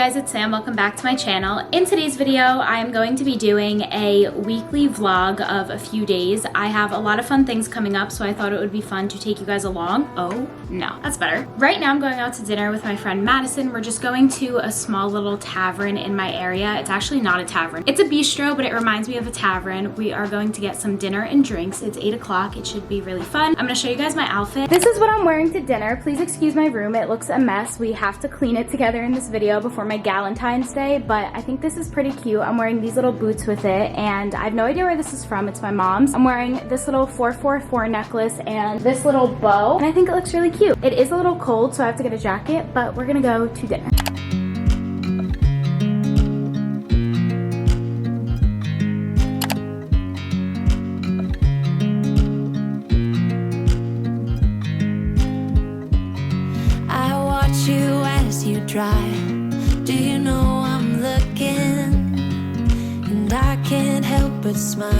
guys, it's Sam. Welcome back to my channel. In today's video, I'm going to be doing a weekly vlog of a few days. I have a lot of fun things coming up, so I thought it would be fun to take you guys along. Oh, no, that's better. Right now, I'm going out to dinner with my friend Madison. We're just going to a small little tavern in my area. It's actually not a tavern. It's a bistro, but it reminds me of a tavern. We are going to get some dinner and drinks. It's 8 o'clock. It should be really fun. I'm gonna show you guys my outfit. This is what I'm wearing to dinner. Please excuse my room. It looks a mess. We have to clean it together in this video before my galentines day, but I think this is pretty cute. I'm wearing these little boots with it, and I have no idea where this is from. It's my mom's. I'm wearing this little 444 necklace and this little bow, and I think it looks really cute. It is a little cold, so I have to get a jacket, but we're gonna go to dinner. Do you know I'm looking, and I can't help but smile?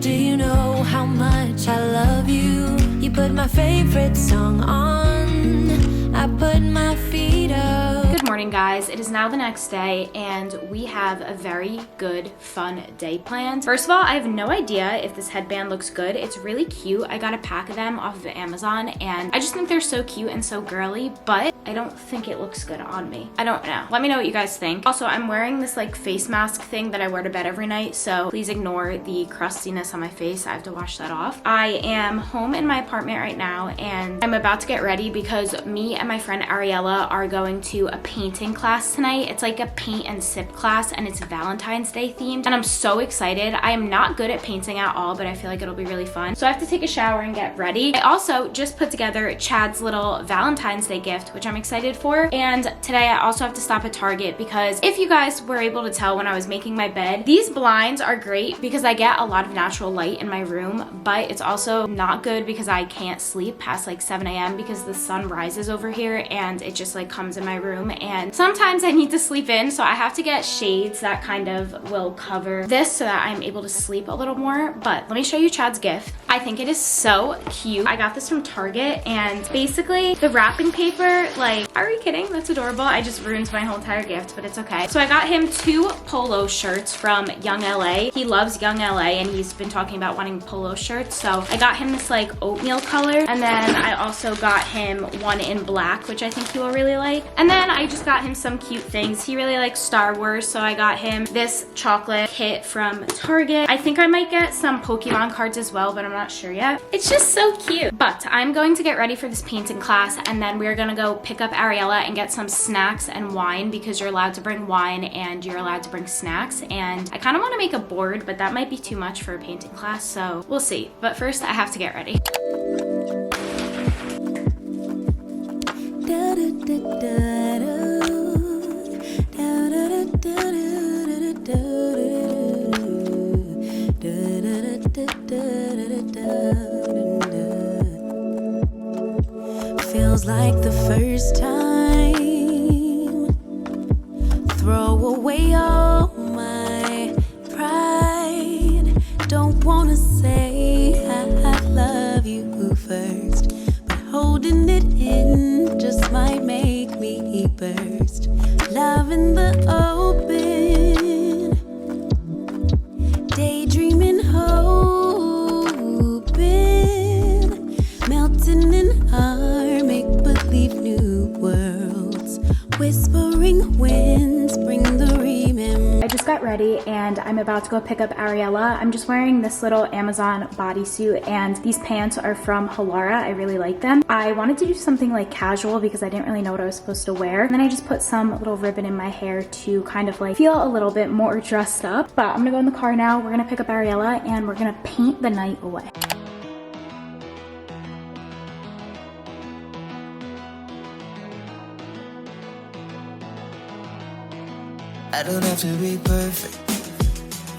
Do you know how much I love you? You put my favorite song on, I put my feet up. Good morning, guys. It is now the next day, and we have a very good, fun day planned. First of all, I have no idea if this headband looks good. It's really cute. I got a pack of them off of Amazon, and I just think they're so cute and so girly, but I don't think it looks good on me. I don't know. Let me know what you guys think. Also, I'm wearing this like face mask thing that I wear to bed every night, so please ignore the crustiness on my face. I have to wash that off. I am home in my apartment right now, and I'm about to get ready because me and my friend Ariella are going to a painting class tonight. It's like a paint and sip class, and it's Valentine's Day themed, and I'm so excited. I am not good at painting at all, but I feel like it'll be really fun. So I have to take a shower and get ready. I also just put together Chad's little Valentine's Day gift, which I'm excited for. And today I also have to stop at Target because if you guys were able to tell when I was making my bed, these blinds are great because I get a lot of natural light in my room, but it's also not good because I can't sleep past like 7 a.m. because the sun rises over here and it just like comes in my room, and sometimes I need to sleep in, so I have to get shades that kind of will cover this so that I'm able to sleep a little more. But let me show you Chad's gift. I think it is so cute. I got this from Target, and basically the wrapping paper, like, are we kidding? That's adorable. I just ruined my whole entire gift, but it's okay. So I got him 2 polo shirts from Young LA. He loves Young LA, and he's been talking about wanting polo shirts, so I got him this like oatmeal color, and then I also got him one in black, which I think he will really like. And then I just got him some cute things. He really likes Star Wars, so I got him this chocolate kit from Target. I think I might get some Pokemon cards as well, but I'm not sure yet. It's just so cute. But I'm going to get ready for this painting class, and then we're gonna go pick up Ariella and get some snacks and wine because you're allowed to bring wine and you're allowed to bring snacks. And I kind of want to make a board, but that might be too much for a painting class, so we'll see. But first, I have to get ready. Feels like the first time. Throw away all my pride. Don't wanna say I love you first, but holding it in just might make me burst. Love in the open, daydreaming, hoping, melting in our make-believe new worlds. Whispering winds bring the remembrance. I just got ready and I'm about to go pick up Ariella. I'm just wearing this little Amazon bodysuit, and these pants are from Halara. I really like them. I wanted to do something like casual because I didn't really know what I was supposed to wear. And then I just put some little ribbon in my hair to kind of like feel a little bit more dressed up. But I'm gonna go in the car now. We're gonna pick up Ariella and we're gonna paint the night away. I don't have to be perfect,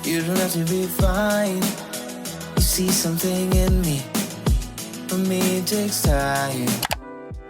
you don't have to be fine. You see something in me, for me it takes time.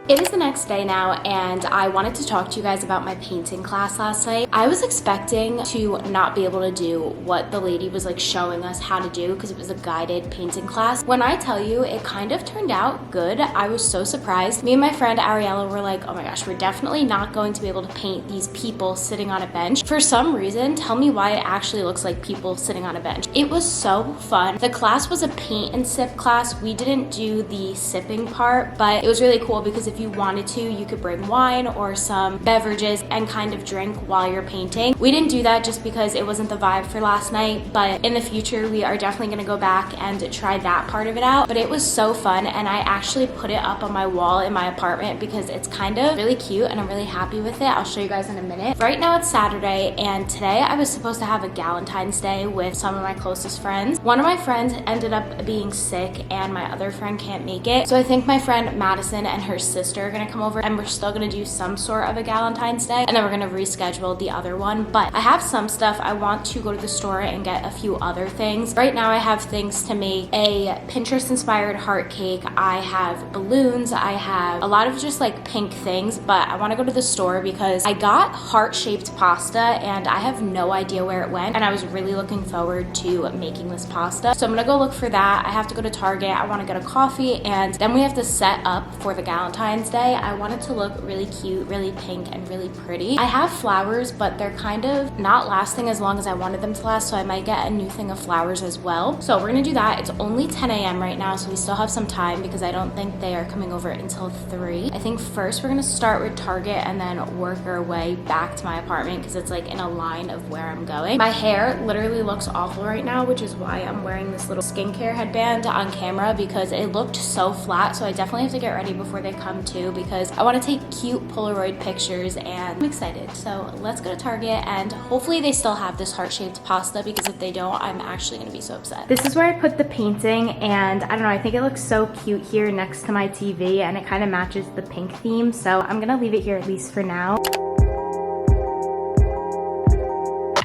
It is the next day now, and I wanted to talk to you guys about my painting class last night. I was expecting to not be able to do what the lady was like showing us how to do because it was a guided painting class. When I tell you, it kind of turned out good. I was so surprised. Me and my friend Ariella were like, oh my gosh, we're definitely not going to be able to paint these people sitting on a bench. For some reason, tell me why it actually looks like people sitting on a bench. It was so fun. The class was a paint and sip class. We didn't do the sipping part, but it was really cool because if you wanted to, you could bring wine or some beverages and kind of drink while you're painting. We didn't do that just because it wasn't the vibe for last night, but in the future, we are definitely gonna go back and try that part of it out. But it was so fun, and I actually put it up on my wall in my apartment because it's kind of really cute and I'm really happy with it. I'll show you guys in a minute. Right now it's Saturday, and today I was supposed to have a Galentine's Day with some of my closest friends. One of my friends ended up being sick and my other friend can't make it. So I think my friend Madison and her sister are gonna come over, and we're still gonna do some sort of a Galentine's Day, and then we're gonna reschedule the other one. But I have some stuff. I want to go to the store and get a few other things. Right now I have things to make a Pinterest inspired heart cake. I have balloons. I have a lot of just like pink things, but I want to go to the store because I got heart-shaped pasta and I have no idea where it went, and I was really looking forward to making this pasta. So I'm gonna go look for that. I have to go to Target. I want to get a coffee, and then we have to set up for the Galentine's Day. I want it to look really cute, really pink, and really pretty. I have flowers, but they're kind of not lasting as long as I wanted them to last, so I might get a new thing of flowers as well. So we're gonna do that. It's only 10 a.m. right now, so we still have some time because I don't think they are coming over until 3. I think first we're gonna start with Target and then work our way back to my apartment because it's like in a line of where I'm going. My hair literally looks awful right now, which is why I'm wearing this little skincare headband on camera because it looked so flat, so I definitely have to get ready before they come too because I want to take cute Polaroid pictures, and I'm excited. So let's go to Target, and hopefully they still have this heart-shaped pasta because if they don't, I'm actually gonna be so upset. This is where I put the painting, and I don't know, I think it looks so cute here next to my TV, and it kind of matches the pink theme, so I'm gonna leave it here at least for now.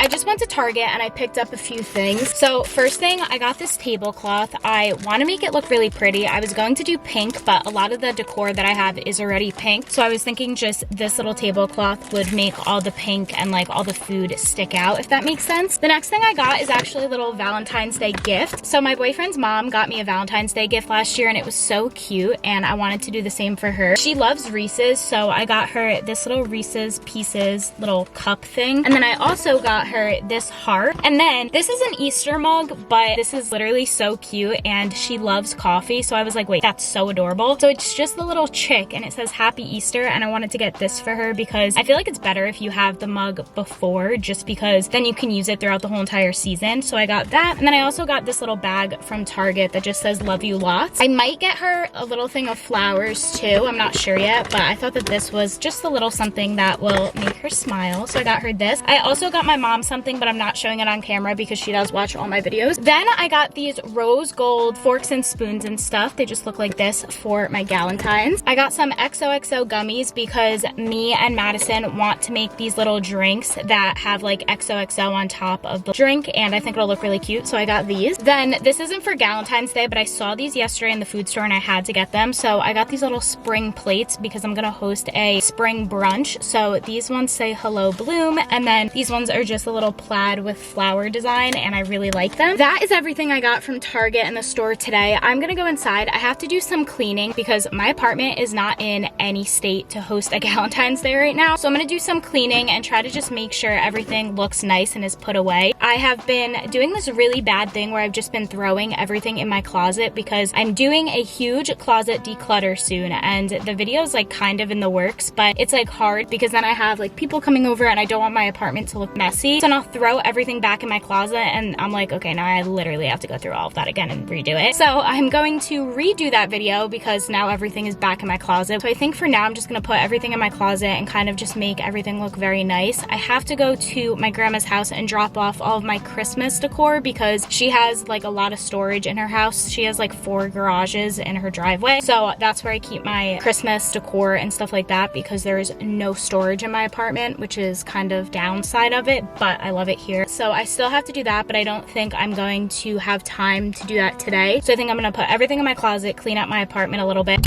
I just went to Target and I picked up a few things. So first thing, I got this tablecloth. I want to make it look really pretty. I was going to do pink, but a lot of the decor that I have is already pink. So I was thinking just this little tablecloth would make all the pink and like all the food stick out, if that makes sense. The next thing I got is actually a little Valentine's Day gift. So my boyfriend's mom got me a Valentine's Day gift last year and it was so cute, and I wanted to do the same for her. She loves Reese's, so I got her this little Reese's Pieces little cup thing. And then I also got her this heart, and then this is an Easter mug, but this is literally so cute, and she loves coffee, so I was like, wait, that's so adorable. So it's just the little chick and it says Happy Easter, and I wanted to get this for her because I feel like it's better if you have the mug before, just because then you can use it throughout the whole entire season. So I got that, and then I also got this little bag from Target that just says love you lots. I might get her a little thing of flowers too, I'm not sure yet, but I thought that this was just a little something that will make her smile, so I got her this. I also got my mom something, but I'm not showing it on camera because she does watch all my videos. Then I got these rose gold forks and spoons and stuff. They just look like this for my Galentines. I got some XOXO gummies because me and Madison want to make these little drinks that have like XOXO on top of the drink, and I think it'll look really cute, so I got these. Then this isn't for Galentine's Day, but I saw these yesterday in the food store and I had to get them, so I got these little spring plates because I'm gonna host a spring brunch. So these ones say hello bloom, and then these ones are just a little plaid with flower design, and I really like them. That is everything I got from Target and the store today. I'm gonna go inside. I have to do some cleaning because my apartment is not in any state to host a Galentine's Day right now, so I'm gonna do some cleaning and try to just make sure everything looks nice and is put away. I have been doing this really bad thing where I've just been throwing everything in my closet because I'm doing a huge closet declutter soon, and the video is like kind of in the works, but it's like hard because then I have like people coming over and I don't want my apartment to look messy, so then I'll throw everything back in my closet, and I'm like, okay, now I literally have to go through all of that again and redo it. So I'm going to redo that video because now everything is back in my closet. So I think for now I'm just gonna put everything in my closet and kind of just make everything look very nice. I have to go to my grandma's house and drop off all of my Christmas decor because she has like a lot of storage in her house. She has like 4 garages in her driveway, so that's where I keep my Christmas decor and stuff like that because there is no storage in my apartment, which is kind of downside of it, but I love it here. So I still have to do that, but I don't think I'm going to have time to do that today. So I think I'm gonna put everything in my closet, clean up my apartment a little bit.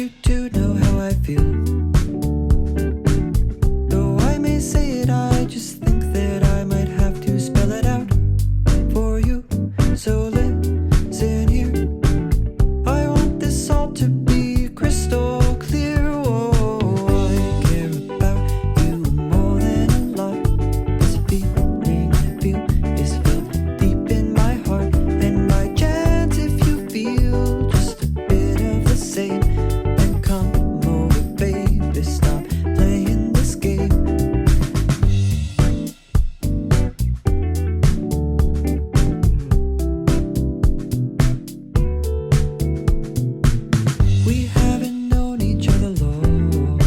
you to know how I feel. Though I may say it, I just think that I might have to spell it out for you. So listen here. I want this all to be crystal clear. Oh, I care about you more than a lot. This feeling I feel is felt deep in my heart. And by chance, if you feel just a bit of the same, then come over, baby, stop playing this game. We haven't known each other long,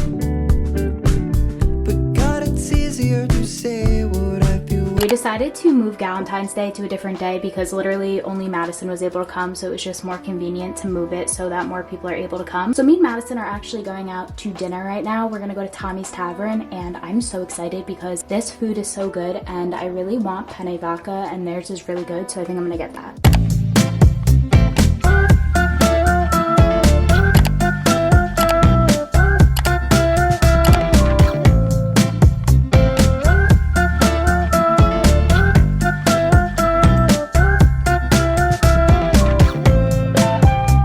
but God, it's easier to say what I feel. We decided to move Galentine's Day to a different day because literally only Madison was able to come, so it was just more convenient to move it so that more people are able to come. So me and Madison are actually going out to dinner right now. We're gonna go to Tommy's Tavern, and I'm so excited because this food is so good, and I really want penne vodka, and theirs is really good, so I think I'm gonna get that.